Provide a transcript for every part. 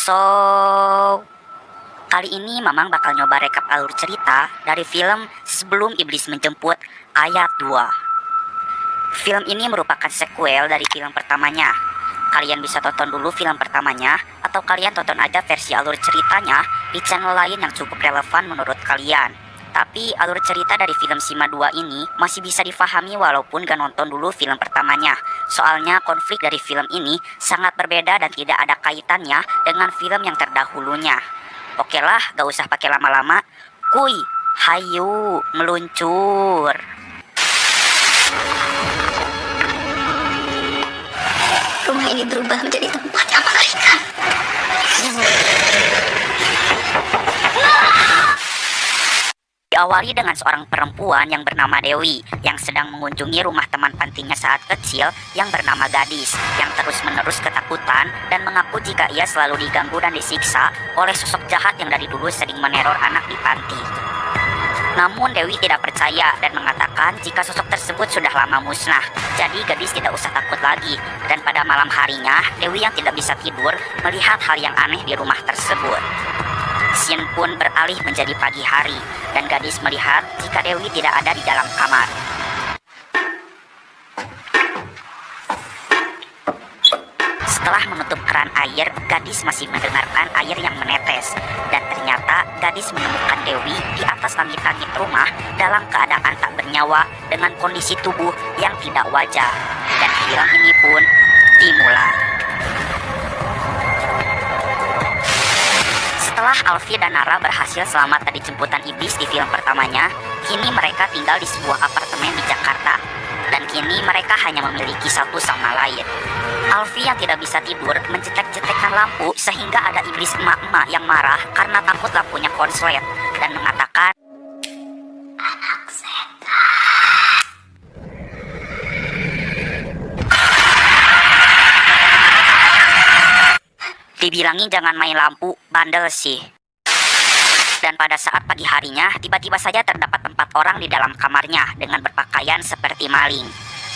So, kali ini Mamang bakal nyoba rekap alur cerita dari film Sebelum Iblis Menjemput ayat 2. Film ini merupakan sequel dari film pertamanya. Kalian bisa tonton dulu film pertamanya, atau kalian tonton aja versi alur ceritanya di channel lain yang cukup relevan menurut kalian. Tapi alur cerita dari film Sima 2 ini masih bisa difahami walaupun gak nonton dulu film pertamanya. Soalnya konflik dari film ini sangat berbeda dan tidak ada kaitannya dengan film yang terdahulunya. Oke lah, gak usah pakai lama-lama. Kuy, hayu, meluncur. Rumah ini berubah menjadi tempat yang mengerikan. Diawali dengan seorang perempuan yang bernama Dewi yang sedang mengunjungi rumah teman pantinya saat kecil yang bernama Gadis, yang terus-menerus ketakutan dan mengaku jika ia selalu diganggu dan disiksa oleh sosok jahat yang dari dulu sering meneror anak di panti. Namun Dewi tidak percaya dan mengatakan jika sosok tersebut sudah lama musnah, jadi Gadis tidak usah takut lagi. Dan pada malam harinya, Dewi yang tidak bisa tidur melihat hal yang aneh di rumah tersebut. Scene pun beralih menjadi pagi hari, dan Gadis melihat jika Dewi tidak ada di dalam kamar. Setelah menutup keran air, Gadis masih mendengarkan air yang menetes. Dan ternyata Gadis menemukan Dewi di atas langit-langit rumah dalam keadaan tak bernyawa dengan kondisi tubuh yang tidak wajar. Dan film ini pun dimulai. Setelah Alfi dan Nara berhasil selamat dari jemputan iblis di film pertamanya, kini mereka tinggal di sebuah apartemen di Jakarta. Dan kini mereka hanya memiliki satu sama lain. Alfi yang tidak bisa tidur mencetek-cetekkan lampu sehingga ada iblis emak-emak yang marah karena takut lampunya konslet dan mengatakan, Anak setan. dibilangin jangan main lampu, bandel sih. Dan pada saat pagi harinya, tiba-tiba saja terdapat 4 orang di dalam kamarnya dengan berpakaian seperti maling.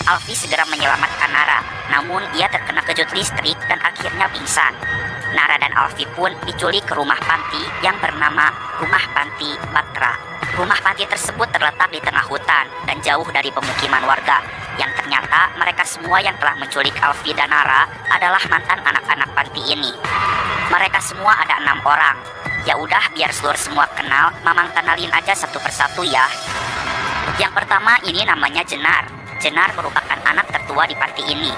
Alfi segera menyelamatkan Nara, namun ia terkena kejut listrik dan akhirnya pingsan. Nara dan Alfi pun diculik ke rumah panti yang bernama Rumah Panti Batra. Rumah panti tersebut terletak di tengah hutan dan jauh dari pemukiman warga. Yang ternyata mereka semua yang telah menculik Alfi dan Nara adalah mantan anak-anak panti ini. Mereka semua ada 6 orang. Ya udah, biar seluruh semua kenal, Mamang kenalin aja satu persatu ya. Yang pertama ini namanya Jenar. Jenar merupakan anak tertua di panti ini.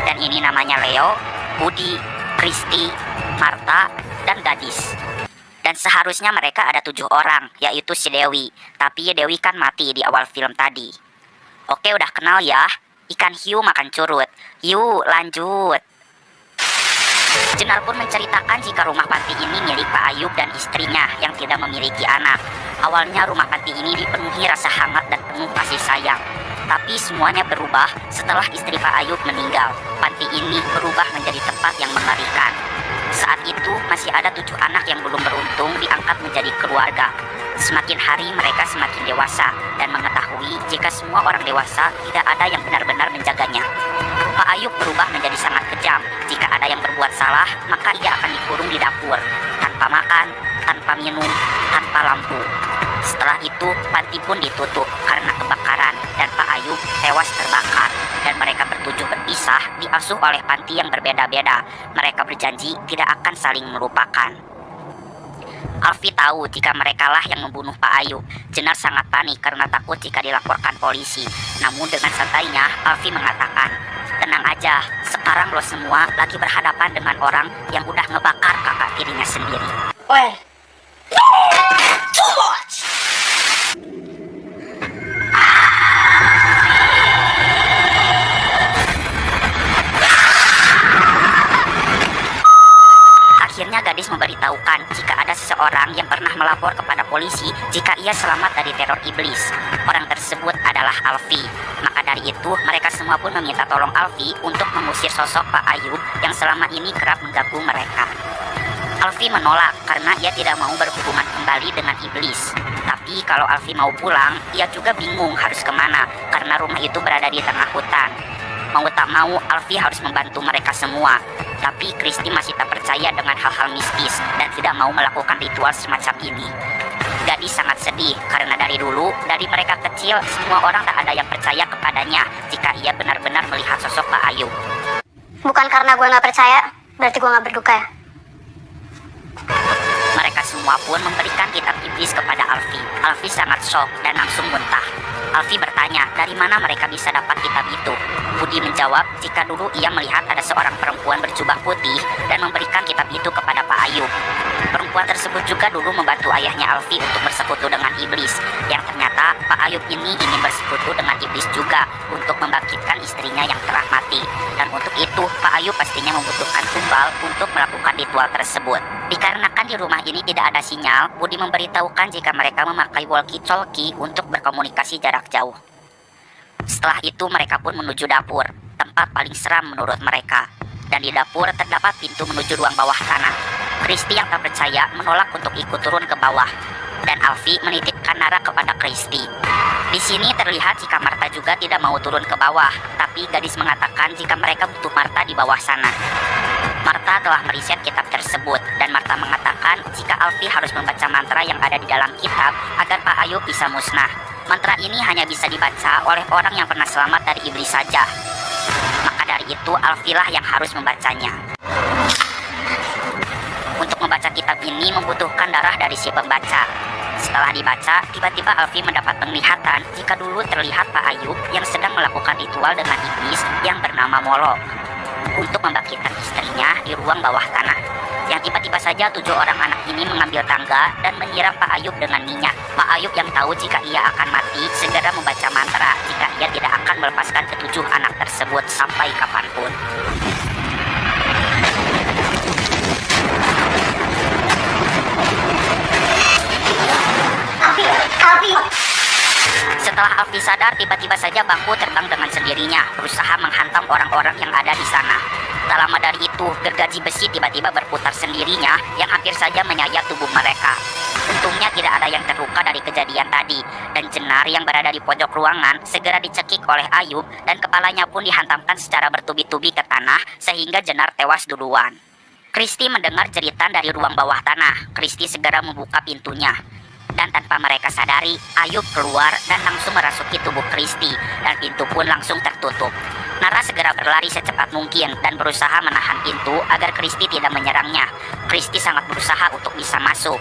Dan ini namanya Leo, Budi, Kristi, Marta, dan Gadis. Dan seharusnya mereka ada 7 orang, yaitu si Dewi. Tapi Dewi kan mati di awal film tadi. Oke, udah kenal ya. Ikan hiu makan curut. Yuk lanjut. Jenar pun menceritakan jika rumah panti ini milik Pak Ayub dan istrinya yang tidak memiliki anak. Awalnya rumah panti ini dipenuhi rasa hangat dan penuh kasih sayang. Tapi semuanya berubah setelah istri Pak Ayub meninggal. Panti ini berubah menjadi tempat yang mengerikan. Saat itu masih ada 7 anak yang belum beruntung diangkat menjadi keluarga. Semakin hari mereka semakin dewasa dan mengetahui jika semua orang dewasa tidak ada yang benar-benar menjaganya. Pak Ayub berubah menjadi sangat kejam. Jika ada yang berbuat salah, maka ia akan dikurung di dapur, tanpa makan, tanpa minum, tanpa lampu. Setelah itu, panti pun ditutup karena kebakaran dan Pak Ayub tewas terbakar. Dan mereka bertujuh berpisah, diasuh oleh panti yang berbeda-beda. Mereka berjanji tidak akan saling melupakan. Alfi tahu jika merekalah yang membunuh Pak Ayub. Jenar sangat panik karena takut jika dilaporkan polisi. Namun dengan santainya, Alfi mengatakan, tenang aja, sekarang lo semua lagi berhadapan dengan orang yang udah ngebakar kakak tirinya sendiri. Well. Akhirnya Gadis memberitahukan jika ada seseorang yang pernah melapor kepada polisi jika ia selamat dari teror iblis. Orang tersebut adalah Alfi. Maka dari itu mereka semua pun meminta tolong Alfi untuk mengusir sosok Pak Ayub yang selama ini kerap mengganggu mereka. Alfi menolak karena ia tidak mau berhubungan kembali dengan iblis. Tapi kalau Alfi mau pulang, ia juga bingung harus kemana karena rumah itu berada di tengah hutan. Mau tak mau, Alfie harus membantu mereka semua. Tapi Christy masih tak percaya dengan hal-hal mistis dan tidak mau melakukan ritual semacam ini. Gadis sangat sedih karena dari dulu, dari mereka kecil, semua orang tak ada yang percaya kepadanya jika ia benar-benar melihat sosok Pak Ayub. Bukan karena gue gak percaya, berarti gue gak berduka ya? Mereka semua pun memberikan kitab iblis kepada Alfie. Alfie sangat shock dan langsung muntah. Alfie bertanya dari mana mereka bisa dapat kitab itu. Budi menjawab jika dulu ia melihat ada seorang perempuan berjubah putih dan memberikan kitab itu kepada Pak Ayub. Perempuan tersebut juga dulu membantu ayahnya Alfie untuk bersekutu dengan iblis. Yang ternyata Pak Ayub ini ingin bersekutu dengan iblis juga untuk membangkitkan istrinya yang telah mati. Dan untuk itu Pak Ayub pastinya membutuhkan tumbal untuk melakukan ritual tersebut. Dikarenakan di rumah ini tidak ada sinyal, Budi memberitahukan jika mereka memakai walkie-talkie untuk berkomunikasi jarak jauh. Setelah itu mereka pun menuju dapur, tempat paling seram menurut mereka. Dan di dapur terdapat pintu menuju ruang bawah tanah. Christy yang tak percaya menolak untuk ikut turun ke bawah. Dan Alfie menitipkan Nara kepada Christy. Di sini terlihat jika Martha juga tidak mau turun ke bawah, tapi gadis mengatakan jika mereka butuh Martha di bawah sana. Martha telah meriset kitab tersebut, dan Martha mengatakan jika Alfie harus membaca mantra yang ada di dalam kitab agar Pak Ayub bisa musnah. Mantra ini hanya bisa dibaca oleh orang yang pernah selamat dari iblis saja. Maka dari itu Alfie lah yang harus membacanya. Untuk membaca kitab ini membutuhkan darah dari si pembaca. Setelah dibaca, tiba-tiba Alfie mendapat penglihatan jika dulu terlihat Pak Ayub yang sedang melakukan ritual dengan iblis yang bernama Molok untuk membangkitkan istrinya di ruang bawah tanah. Yang tiba-tiba saja 7 orang anak ini mengambil tangga dan menyiram Pak Ayub dengan minyak. Pak Ayub yang tahu jika ia akan mati segera membaca mantra jika ia tidak akan melepaskan ke-7 anak tersebut sampai kapanpun. Alfie! Setelah Alfie sadar, tiba-tiba saja bangku terbang dengan sendirinya, berusaha menghantam orang-orang yang ada di sana. Tak lama dari itu, gergaji besi tiba-tiba berputar sendirinya yang hampir saja menyayat tubuh mereka. Untungnya tidak ada yang terluka dari kejadian tadi, dan Jenar yang berada di pojok ruangan segera dicekik oleh Ayub dan kepalanya pun dihantamkan secara bertubi-tubi ke tanah sehingga Jenar tewas duluan. Christy mendengar jeritan dari ruang bawah tanah. Christy segera membuka pintunya. Dan tanpa mereka sadari, Ayub keluar dan langsung merasuki tubuh Christy, dan pintu pun langsung tertutup. Nara segera berlari secepat mungkin dan berusaha menahan pintu agar Christy tidak menyerangnya. Christy sangat berusaha untuk bisa masuk.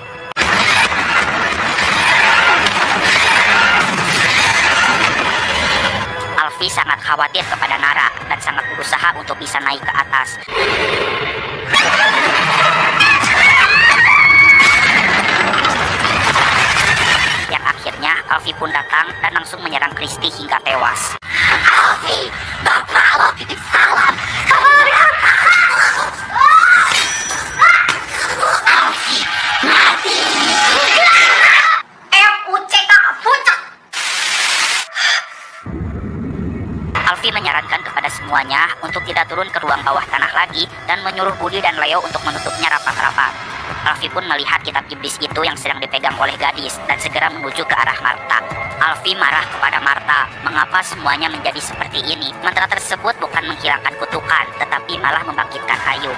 Alfie sangat khawatir kepada Nara dan sangat berusaha untuk bisa naik ke atas. Yang akhirnya Alfie pun datang dan langsung menyerang Christy hingga tewas. Alfie! Bapak lo titip salam! Kamu Alfie! Mati! F-U-C-K! Pucak! Alfie menyarankan kepada semuanya untuk tidak turun ke ruang bawah tanah lagi dan menyuruh Budi dan Leo untuk menutupnya rapat-rapat. Alfie pun melihat kitab iblis itu yang sedang dipegang oleh gadis dan segera menuju ke arah Martha. Alfie marah kepada Martha, mengapa semuanya menjadi seperti ini? Mantra tersebut bukan menghilangkan kutukan, tetapi malah membangkitkan Ayub.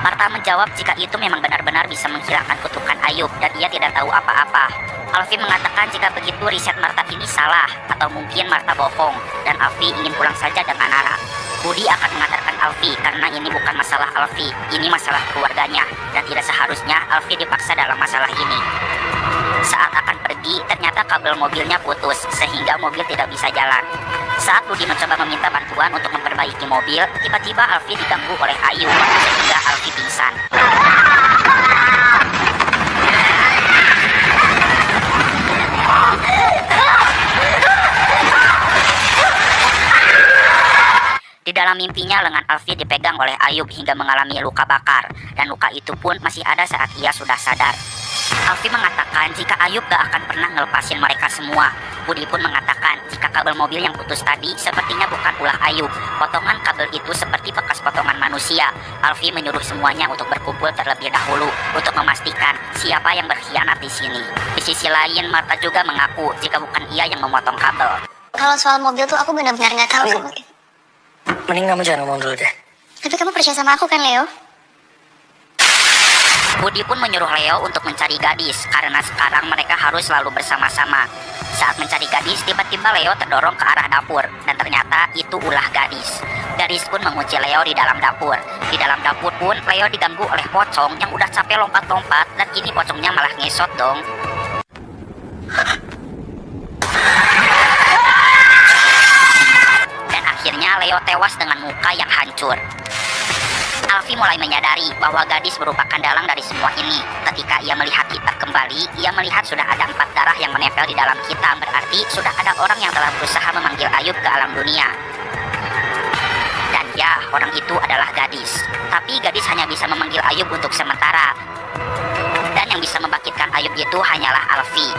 Martha menjawab jika itu memang benar-benar bisa menghilangkan kutukan Ayub dan ia tidak tahu apa-apa. Alfie mengatakan jika begitu riset Martha ini salah, atau mungkin Martha bohong, dan Alfie ingin pulang saja dengan Nara. Budi akan mengantarkan Alfie karena ini bukan masalah Alfie, ini masalah keluarganya, dan tidak seharusnya Alfie dipaksa dalam masalah ini. Saat akan pergi, ternyata kabel mobilnya putus, sehingga mobil tidak bisa jalan. Saat Budi mencoba meminta bantuan untuk memperbaiki mobil, tiba-tiba Alfie diganggu oleh Ayub, sehingga Alfie pingsan. Di dalam mimpinya, lengan Alfie dipegang oleh Ayub hingga mengalami luka bakar, dan luka itu pun masih ada saat ia sudah sadar. Alfie mengatakan jika Ayub gak akan pernah ngelepasin mereka semua. Budi pun mengatakan jika kabel mobil yang putus tadi sepertinya bukan ulah Ayub. Potongan kabel itu seperti bekas potongan manusia. Alfie menyuruh semuanya untuk berkumpul terlebih dahulu untuk memastikan siapa yang berkhianat di sini. Di sisi lain, Martha juga mengaku jika bukan ia yang memotong kabel. Kalau soal mobil tuh aku benar-benar nggak tahu sama dia. Mending kamu jangan ngomong dulu deh. Tapi kamu percaya sama aku kan, Leo? Budi pun menyuruh Leo untuk mencari gadis karena sekarang mereka harus selalu bersama-sama. Saat mencari gadis, tiba-tiba Leo terdorong ke arah dapur dan ternyata itu ulah gadis. Gadis pun mengunci Leo di dalam dapur. Di dalam dapur pun Leo diganggu oleh pocong yang udah capek lompat-lompat dan ini pocongnya malah ngesot dong. Dan akhirnya Leo tewas dengan muka yang hancur. Alfi mulai menyadari bahwa gadis merupakan dalang dari semua ini. Ketika ia melihat kitab kembali, ia melihat sudah ada 4 darah yang menempel di dalam kitab. Berarti sudah ada orang yang telah berusaha memanggil Ayub ke alam dunia. Dan ya, orang itu adalah gadis. Tapi gadis hanya bisa memanggil Ayub untuk sementara. Dan yang bisa membangkitkan Ayub itu hanyalah Alfi.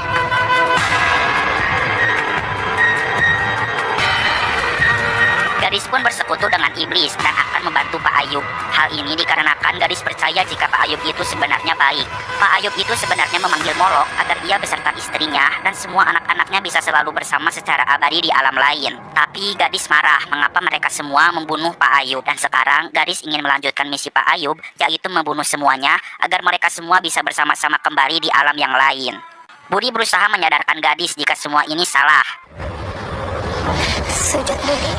Gadis pun bersekutu dengan iblis dan akan membantu Pak Ayub. Hal ini dikarenakan gadis percaya jika Pak Ayub itu sebenarnya baik. Pak Ayub itu sebenarnya memanggil Molok agar ia beserta istrinya dan semua anak-anaknya bisa selalu bersama secara abadi di alam lain. Tapi gadis marah mengapa mereka semua membunuh Pak Ayub. Dan sekarang gadis ingin melanjutkan misi Pak Ayub, yaitu membunuh semuanya agar mereka semua bisa bersama-sama kembali di alam yang lain. Budi berusaha menyadarkan gadis jika semua ini salah. Sujud, Budi.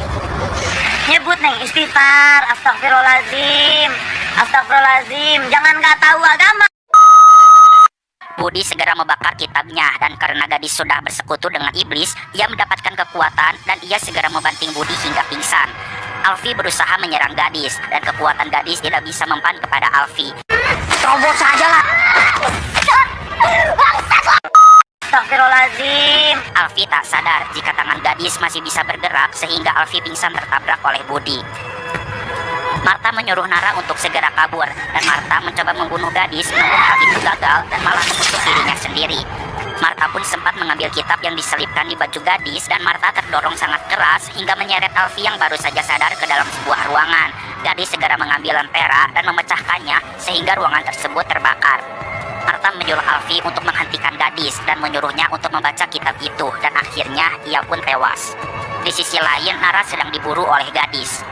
Nyebut neng istighfar, astagfirullahaladzim, astagfirullahaladzim, jangan gak tahu agama. Budi segera membakar kitabnya dan karena gadis sudah bersekutu dengan iblis, ia mendapatkan kekuatan dan ia segera membanting Budi hingga pingsan. Alfi berusaha menyerang gadis dan kekuatan gadis tidak bisa mempan kepada Alfi. Terobos saja lah. Astagfirullahaladzim. Alfi tak sadar jika tangan gadis masih bisa bergerak sehingga Alfi pingsan tertabrak oleh Budi. Marta menyuruh Nara untuk segera kabur dan Marta mencoba membunuh gadis, namun hal itu gagal dan malah menusuk dirinya sendiri. Marta pun sempat mengambil kitab yang diselipkan di baju gadis dan Marta terdorong sangat keras hingga menyeret Alfi yang baru saja sadar ke dalam sebuah ruangan. Gadis segera mengambil lentera dan memecahkannya sehingga ruangan tersebut terbakar. Marta menyuruh Alfi untuk menghentikan gadis dan menyuruhnya untuk membaca kitab itu dan akhirnya ia pun tewas. Di sisi lain, Nara sedang diburu oleh gadis.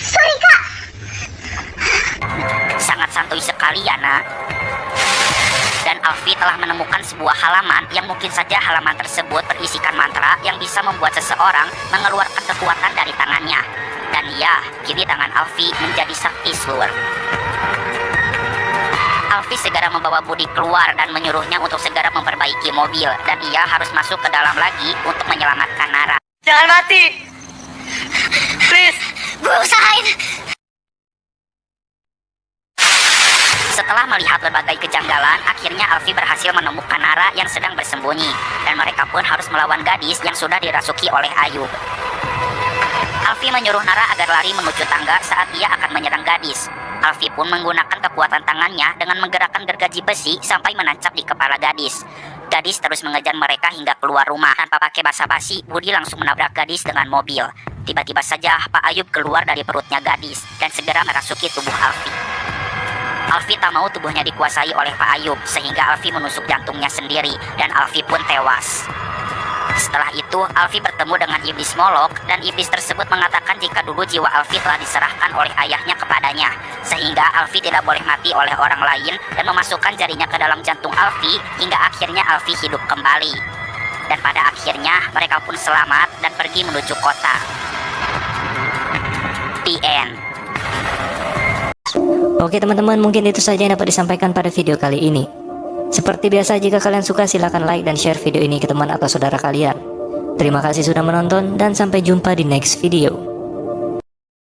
Sorry, Kak. Sangat santuy sekali ya, Nak. Dan Alfi telah menemukan sebuah halaman yang mungkin saja halaman tersebut berisikan mantra yang bisa membuat seseorang mengeluarkan kekuatan dari tangannya. Dan ya, kini tangan Alfi menjadi sakti slur. Alfi segera membawa Budi keluar dan menyuruhnya untuk segera memperbaiki mobil. Dan ia harus masuk ke dalam lagi untuk menyelamatkan Nara. Jangan mati. Please. Gue usahain. Setelah melihat berbagai kejanggalan, akhirnya Alfi berhasil menemukan Nara yang sedang bersembunyi. Dan mereka pun harus melawan gadis yang sudah dirasuki oleh Ayub. Alfi menyuruh Nara agar lari menuju tangga saat ia akan menyerang gadis. Alfi pun menggunakan kekuatan tangannya dengan menggerakkan gergaji besi sampai menancap di kepala gadis. Gadis terus mengejar mereka hingga keluar rumah. Tanpa pakai basa-basi, Budi langsung menabrak gadis dengan mobil. Tiba-tiba saja Pak Ayub keluar dari perutnya gadis dan segera merasuki tubuh Alfi. Alfi tak mau tubuhnya dikuasai oleh Pak Ayub sehingga Alfi menusuk jantungnya sendiri dan Alfi pun tewas. Setelah itu, Alfi bertemu dengan iblis Molok dan iblis tersebut mengatakan jika dulu jiwa Alfi telah diserahkan oleh ayahnya kepadanya, sehingga Alfi tidak boleh mati oleh orang lain dan memasukkan jarinya ke dalam jantung Alfi hingga akhirnya Alfi hidup kembali. Dan pada akhirnya mereka pun selamat dan pergi menuju kota. The end. Oke teman-teman, mungkin itu saja yang dapat disampaikan pada video kali ini. Seperti biasa, jika kalian suka silahkan like dan share video ini ke teman atau saudara kalian. Terima kasih sudah menonton dan sampai jumpa di next video.